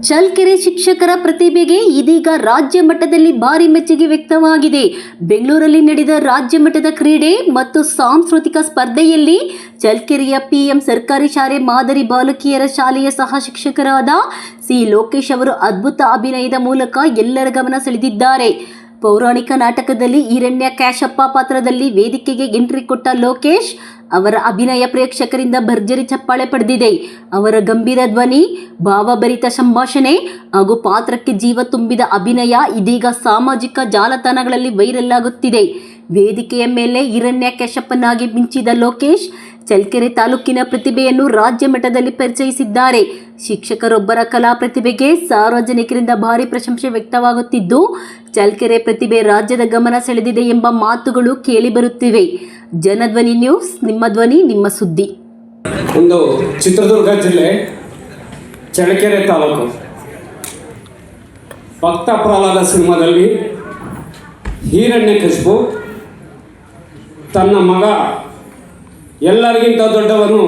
ಚಳ್ಳಕೆರೆ ಶಿಕ್ಷಕರ ಪ್ರತಿಭೆಗೆ ಇದೀಗ ರಾಜ್ಯ ಮಟ್ಟದಲ್ಲಿ ಭಾರಿ ಮೆಚ್ಚುಗೆ ವ್ಯಕ್ತವಾಗಿದೆ. ಬೆಂಗಳೂರಲ್ಲಿ ನಡೆದ ರಾಜ್ಯ ಮಟ್ಟದ ಕ್ರೀಡೆ ಮತ್ತು ಸಾಂಸ್ಕೃತಿಕ ಸ್ಪರ್ಧೆಯಲ್ಲಿ ಚಳ್ಳಕೆರೆಯ ಪಿಎಂ ಸರ್ಕಾರಿ ಶಾಲೆ ಮಾದರಿ ಬಾಲಕಿಯರ ಶಾಲೆಯ ಸಹ ಶಿಕ್ಷಕರಾದ ಸಿ ಲೋಕೇಶ್ ಅವರು ಅದ್ಭುತ ಅಭಿನಯದ ಮೂಲಕ ಎಲ್ಲರ ಗಮನ ಸೆಳೆದಿದ್ದಾರೆ. ಪೌರಾಣಿಕ ನಾಟಕದಲ್ಲಿ ಹಿರಣ್ಯಕಶ್ಯಪ ಪಾತ್ರದಲ್ಲಿ ವೇದಿಕೆಗೆ ಎಂಟ್ರಿ ಕೊಟ್ಟ ಲೋಕೇಶ್ ಅವರ ಅಭಿನಯ ಪ್ರೇಕ್ಷಕರಿಂದ ಭರ್ಜರಿ ಚಪ್ಪಾಳೆ ಪಡೆದಿದೆ. ಅವರ ಗಂಭೀರ ಧ್ವನಿ, ಭಾವಭರಿತ ಸಂಭಾಷಣೆ ಹಾಗೂ ಪಾತ್ರಕ್ಕೆ ಜೀವ ತುಂಬಿದ ಅಭಿನಯ ಇದೀಗ ಸಾಮಾಜಿಕ ಜಾಲತಾಣಗಳಲ್ಲಿ ವೈರಲ್ ಆಗುತ್ತಿದೆ. ವೇದಿಕೆಯ ಮೇಲೆ ಹಿರಣ್ಯಕಶ್ಯಪನಾಗಿ ಮಿಂಚಿದ ಲೋಕೇಶ್ ಚಳ್ಳಕೆರೆ ತಾಲೂಕಿನ ಪ್ರತಿಭೆಯನ್ನು ರಾಜ್ಯ ಮಟ್ಟದಲ್ಲಿ ಪರಿಚಯಿಸಿದ್ದಾರೆ. ಶಿಕ್ಷಕರೊಬ್ಬರ ಕಲಾ ಪ್ರತಿಭೆಗೆ ಸಾರ್ವಜನಿಕರಿಂದ ಭಾರಿ ಪ್ರಶಂಸೆ ವ್ಯಕ್ತವಾಗುತ್ತಿದ್ದು, ಚಳ್ಳಕೆರೆ ಪ್ರತಿಭೆ ರಾಜ್ಯದ ಗಮನ ಸೆಳೆದಿದೆ ಎಂಬ ಮಾತುಗಳು ಕೇಳಿಬರುತ್ತಿವೆ. ಜನಧ್ವನಿ ನ್ಯೂಸ್, ನಿಮ್ಮ ಧ್ವನಿ, ನಿಮ್ಮ ಸುದ್ದಿ. ಒಂದು ಚಿತ್ರದುರ್ಗ ಜಿಲ್ಲೆ ಚಳ್ಳಕೆರೆ ತಾಲೂಕು ಭಕ್ತ ಪ್ರಹ್ಲಾದ ಸಿನಿಮಾದಲ್ಲಿ ಹಿರಣ್ಯಕಶಿಪು ತನ್ನ ಮಗ ಎಲ್ಲರಿಗಿಂತ ದೊಡ್ಡವನು,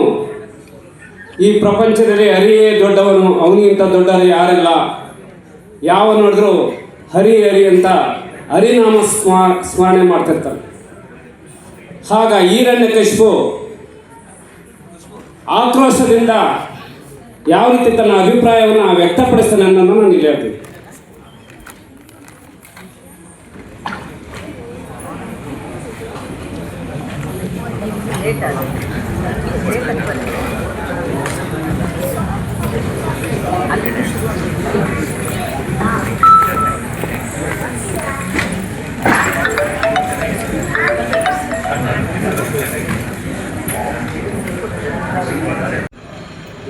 ಈ ಪ್ರಪಂಚದಲ್ಲಿ ಹರಿಯೇ ದೊಡ್ಡವನು, ಅವನಿಗಿಂತ ದೊಡ್ಡವರು ಯಾರಿಲ್ಲ, ಯಾವ ನೋಡಿದ್ರು ಹರಿ ಹರಿ ಅಂತ ಹರಿನಾಮ ಸ್ಮರಣೆ ಮಾಡ್ತಿರ್ತಾರೆ. ಆಗ ಹಿರಣ್ಯಕಶಿಪು ಆಕ್ರೋಶದಿಂದ ಯಾವ ರೀತಿ ತನ್ನ ಅಭಿಪ್ರಾಯವನ್ನು ವ್ಯಕ್ತಪಡಿಸ್ತಾನೆ ಅನ್ನೋದನ್ನು ನಾನು ಇಲ್ಲಿ ಹೇಳ್ತೀನಿ.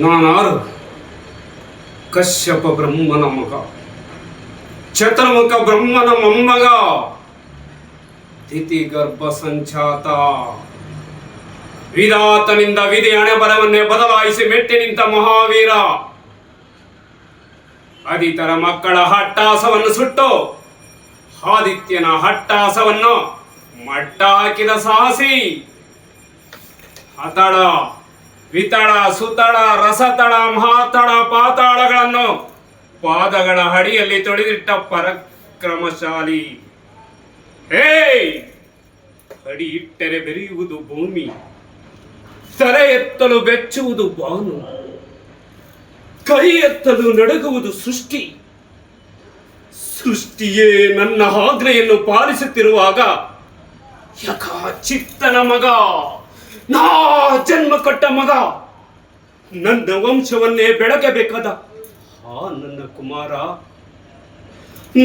ನಾನಾರು ಕಶ್ಯಪ ಬ್ರಹ್ಮನ ಮಗ, ಚತುರ್ಮುಖ ಬ್ರಹ್ಮನ ಮೊಮ್ಮಗ, ತಿಥಿ ಗರ್ಭ ಸಂಚಾತ, ವಿಧಾತನಿಂದ ವಿಧಿ ಹಣೆ ಬರವನ್ನೇ ಬದಲಾಯಿಸಿ ಮೆಟ್ಟಿ ನಿಂತ ಮಹಾವೀರ, ಅದಿತರ ಮಕ್ಕಳ ಹಟ್ಟಾಸವನ್ನು ಸುಟ್ಟು ಆದಿತ್ಯನ ಹಟ್ಟಾಸವನ್ನು ಮಟ್ಟ ಹಾಕಿದ ಸಾಹಸಿ, ಹತಳ ವಿತಳ ಸುತಳ ರಸತಳ ಮಹಾತಳ ಪಾತಾಳಗಳನ್ನು ಪಾದಗಳ ಅಡಿಯಲ್ಲಿ ತೊಳೆದಿಟ್ಟ ಪರಾಕ್ರಮಶಾಲಿ. ಅಡಿ ಇಟ್ಟರೆ ಬೆರೆಯುವುದು ಭೂಮಿ, ತಲೆ ಎತ್ತಲು ಬೆಚ್ಚುವುದು ಬಾನು, ಕೈ ಎತ್ತಲು ನಡುಗುವುದು ಸೃಷ್ಟಿ. ಸೃಷ್ಟಿಯೇ ನನ್ನ ಆಜ್ಞೆಯನ್ನು ಪಾಲಿಸುತ್ತಿರುವಾಗ ಯಕ ಚಿತ್ತನ ಮಗ, ನಾ ಜನ್ಮ ಕೊಟ್ಟ ಮಗ, ನನ್ನ ವಂಶವನ್ನೇ ಬೆಳಗಬೇಕಾದ ನನ್ನ ಕುಮಾರ,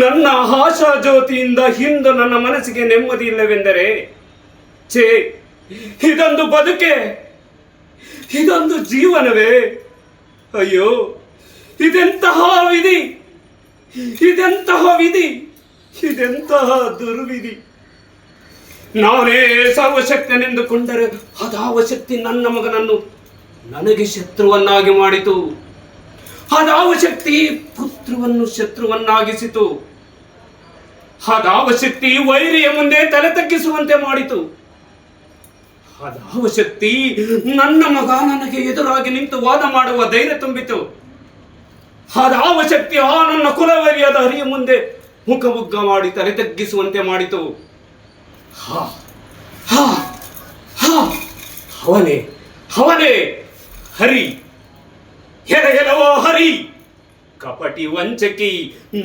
ನನ್ನ ಆಶಾ ಜ್ಯೋತಿಯಿಂದ ಹಿಂದೆ ನನ್ನ ಮನಸ್ಸಿಗೆ ನೆಮ್ಮದಿ ಇಲ್ಲವೆಂದರೆ ಛೇ, ಇದೊಂದು ಬದುಕೆ, ಇದೊಂದು ಜೀವನವೇ? ಅಯ್ಯೋ, ಇದೆಂತಹ ವಿಧಿ, ಇದೆಂತಹ ವಿಧಿ, ಇದೆಂತಹ ದುರ್ವಿಧಿ. ನಾನೇ ಸರ್ವಶಕ್ತನೆಂದುಕೊಂಡರೆ ಅದಾವ ಶಕ್ತಿ ನನ್ನ ಮಗನನ್ನು ನನಗೆ ಶತ್ರುವನ್ನಾಗಿ ಮಾಡಿತು, ಅದಾವ ಶಕ್ತಿ ಪುತ್ರವನ್ನು ಶತ್ರುವನ್ನಾಗಿಸಿತು, ಅದಾವ ಶಕ್ತಿ ವೈರಿಯ ಮುಂದೆ ತಲೆ ತಗ್ಗಿಸುವಂತೆ ಮಾಡಿತು, ಅದಾವ ಶಕ್ತಿ ನನ್ನ ಮಗ ನನಗೆ ಎದುರಾಗಿ ನಿಂತು ವಾದ ಮಾಡುವ ಧೈರ್ಯ ತುಂಬಿತು, ಅದಾವ ಶಕ್ತಿ ನನ್ನ ಕುಲವೈರಿಯಾದ ಹರಿಯ ಮುಂದೆ ಮುಖಬುಗ್ಗ ಮಾಡಿ ತಲೆ ತಗ್ಗಿಸುವಂತೆ ಮಾಡಿತು. ಅವನೇ ಅವನೇ ಹರಿ, ಎಲವೋ ಹರಿ, ಕಪಟಿ ವಂಚಕಿ,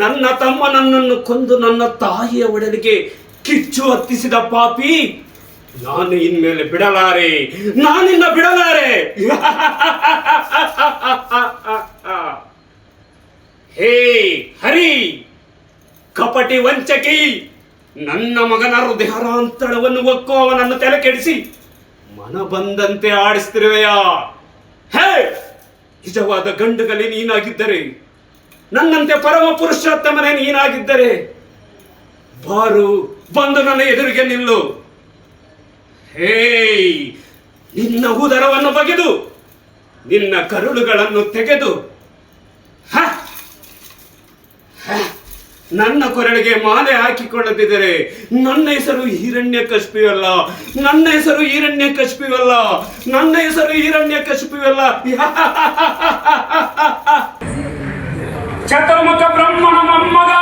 ನನ್ನ ತಮ್ಮನನ್ನು ಕೊಂದು ನನ್ನ ತಾಯಿಯ ಒಡಲಿಗೆ ಕಿಚ್ಚು ಹತ್ತಿಸಿದ ಪಾಪಿ, ನಾನು ಇನ್ಮೇಲೆ ಬಿಡಲಾರೆ, ನಾನಿನ್ನ ಬಿಡಲಾರೆ. ಹೇ ಹರಿ, ಕಪಟಿ ವಂಚಕಿ, ನನ್ನ ಮಗನ ಹೃದಯಾಂತರವನ್ನು ಒಕ್ಕೋ ಅವನನ್ನು ತಲೆ ಕೆಡಿಸಿ ಮನ ಬಂದಂತೆ ಆಡಿಸ್ತಿರುವೆಯಾ? ಹೇ, ನಿಜವಾದ ಗಂಡುಗಲಿ ನೀನಾಗಿದ್ದರೆ, ನನ್ನಂತೆ ಪರಮ ಪುರುಷೋತ್ತಮನೇ ನೀನಾಗಿದ್ದರೆ ಬಾರು, ಬಂದು ನನ್ನ ಎದುರಿಗೆ ನಿಲ್ಲು. ಹೇ, ನಿನ್ನ ಉದರವನ್ನು ಬಗೆದು ನಿನ್ನ ಕರುಳುಗಳನ್ನು ತೆಗೆದು ನನ್ನ ಕೊರಳಿಗೆ ಮಾಲೆ ಹಾಕಿಕೊಳ್ಳದಿದ್ದರೆ ನನ್ನ ಹೆಸರು ಹಿರಣ್ಯಕಶಿಪುವಲ್ಲ, ನನ್ನ ಹೆಸರು ಹಿರಣ್ಯಕಶಿಪುವಲ್ಲ, ನನ್ನ ಹೆಸರು ಹಿರಣ್ಯಕಶಿಪುವಲ್ಲ. ಚತುರ್ಮುಖ ಬ್ರಹ್ಮನ ಮೊಮ್ಮಗ,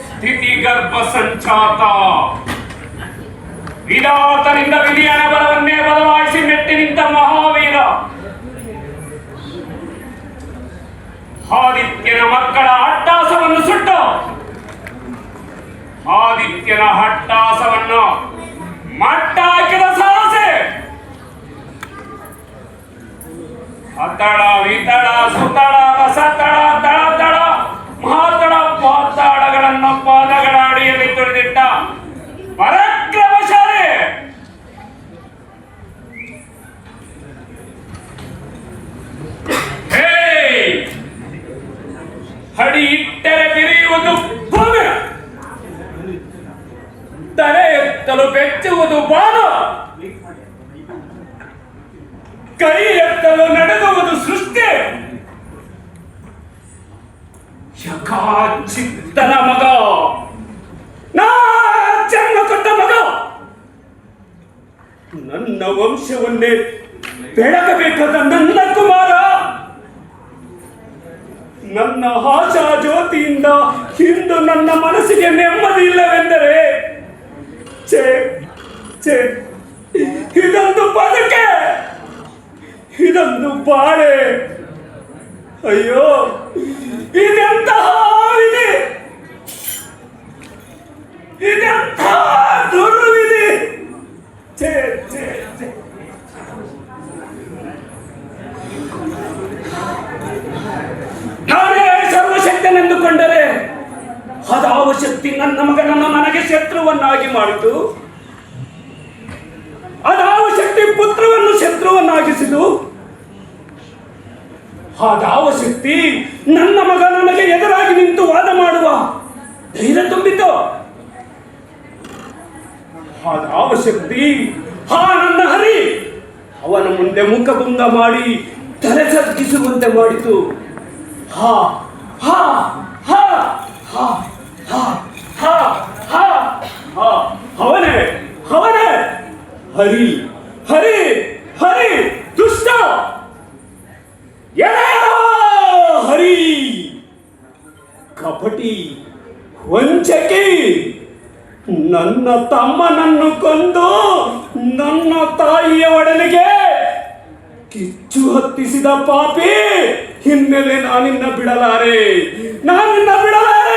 ಸ್ಥಿತಿ ಗರ್ಭ ಸಂಚಾತ, ವಿಧಾತರಿಂದ ವಿಧಿಯನ ಬಲವನ್ನೇ ಬದಲಾಯಿಸಿ ಮೆಟ್ಟಿ ನಿಂತ ಮಹಾವೀರ, ಆದಿತ್ಯನ ಮಕ್ಕಳ ಅಟ್ಟಾಸವನ್ನು ಸುಟ್ಟು ಆದಿತ್ಯನ ಹಟ್ಟಾಸವನ್ನು ಮಟ್ಟ ಹಾಕಿದ ಸಾಹಸೆ, ಅತಳ ವಿತಳ ಸುತಳ ರಸತಳ ತಳತಳ ಮಹಾತಳ ಪಾತಾಳಗಳನ್ನು ಪಾದಗಳ ಅಡಿಯಲ್ಲಿ ತುಳಿದಿಟ್ಟ ಪರಾಕ್ರಮಶಾಲಿ, ಹಡಿ ಇಟ್ಟರೆ ಬಿರಿಯುವುದು ಭೂಮಿ, ತಲೆ ಎತ್ತಲು ಬೆಚ್ಚುವುದು ಬಾಣ, ಕೈ ಎತ್ತಲು ನಡೆದುವುದು ಸೃಷ್ಟಿ, ಯಕಾಚಿತ್ತನ ಮಗ, ನಾ ಜನ್ಮ ಕೊಟ್ಟ ಮಗ, ನನ್ನ ವಂಶವನ್ನೇ ಬೆಳಗಬೇಕಾದ ನನ್ನ ಕುಮಾರ, ನನ್ನ ಆಶಾ ಜ್ಯೋತಿಯಿಂದ ಇಂದು ನನ್ನ ಮನಸ್ಸಿಗೆ ನೆಮ್ಮದಿ ಇಲ್ಲವೆಂದರೆ ಛೇ ಛೇ, ಇದೊಂದು ಬದುಕೆ, ಇದೊಂದು ಬಾಳೆ, ಅಯ್ಯೋ ಇದೆಂತಹ ವಿಧಿ, ಇದೆಂತಹ ದುರ್ವಿಧಿ, ಛೇ ಛೇ ಛೇ. ನಾನೇ ಸರ್ವಶಕ್ತನೆಂದುಕೊಂಡರೆ ಅದಾವ ಶಕ್ತಿ ನನ್ನ ಮಗನನ್ನು ನನಗೆ ಶತ್ರುವನ್ನಾಗಿ ಮಾಡಿತು, ಅದಾವ ಶಕ್ತಿ ಪುತ್ರವನ್ನು ಶತ್ರುವನ್ನಾಗಿಸಿತು, ಅದಾವ ಶಕ್ತಿ ನನ್ನ ಮಗ ನನಗೆ ಎದುರಾಗಿ ನಿಂತು ವಾದ ಮಾಡುವ ಧೈರ್ಯ ತುಂಬಿತು, ಅದಾವ ಶಕ್ತಿ ನನ್ನ ಹರಿ ಅವನ ಮುಂದೆ ಮುಖಭಂಗ ಮಾಡಿ ತಲೆ ಸಗ್ಗಿಸುವಂತೆ ಮಾಡಿತು. ಹಾ ಹಾ ಹಾ ಹಾ ಹಾ ಹಾ ಹಾ ಹಾ, ಅವನೇ ಅವನೇ ಹರಿ ಹರಿ ಹರಿ ದುಷ್ಟ ಹರಿ ಕಪಟಿ ವಂಚಕಿ, ನನ್ನ ತಮ್ಮನನ್ನು ಕೊಂದು ನನ್ನ ತಾಯಿಯ ಒಡನೆಗೆ ಕಿಚ್ಚು ಹತ್ತಿಸಿದ ಪಾಪಿ, ಹಿನ್ನೆಲೆ ನಾನಿನ್ನ ಬಿಡಲಾರೆ, ನಾನಿನ್ನ ಬಿಡಲಾರೆ.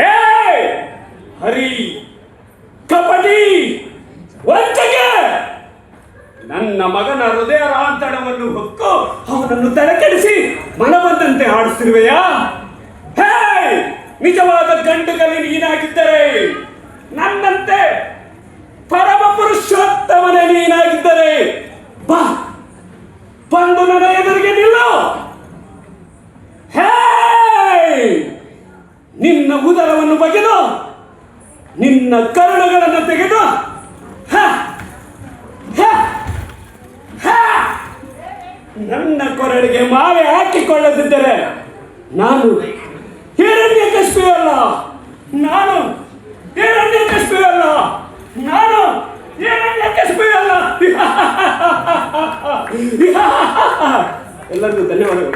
ಏ ಹರಿ ಕಪಟಿ ವಂಚಕೆ, ನನ್ನ ಮಗನ ಹೃದಯ ರಾಂತಣವನ್ನು ಹೊಕ್ಕು ಅವನನ್ನು ತಲೆಕೆಡಿಸಿ ಮನಬಂದಂತೆ ಆಡಿಸ್ತಿರುವೆಯಾ? ಹೇ, ನಿಜವಾದ ಗಂಡುಗಲಿ ನೀನಾಗಿದ್ದರೆ, ನನ್ನಂತೆ ಪರಮ ಪುರುಷೋತ್ತಮನೇ ನೀನಾಗಿದ್ದರೆ ಬಾ, ಬಂದು ನನ್ನ ಎದುರಿಗೆ ನಿಲ್ಲು. ಹೇ, ನಿನ್ನ ಉದರವನ್ನು ಬಗೆದು ನಿನ್ನ ಕರುಳುಗಳನ್ನು ತೆಗೆದು ನನ್ನ ಕೊರಳಿಗೆ ಮಾವೆ ಹಾಕಿಕೊಳ್ಳದಿದ್ದರೆ ನಾನು ಹಿರಣ್ಯಕಶಿಪುವಲ್ಲ, ನಾನು ಹಿರಣ್ಯಕಶಿಪುವಲ್ಲ, ನಾನು ಹಿರಣ್ಯಕಶಿಪುವಲ್ಲ. ಎಲ್ಲರಿಗೂ ಧನ್ಯವಾದಗಳು.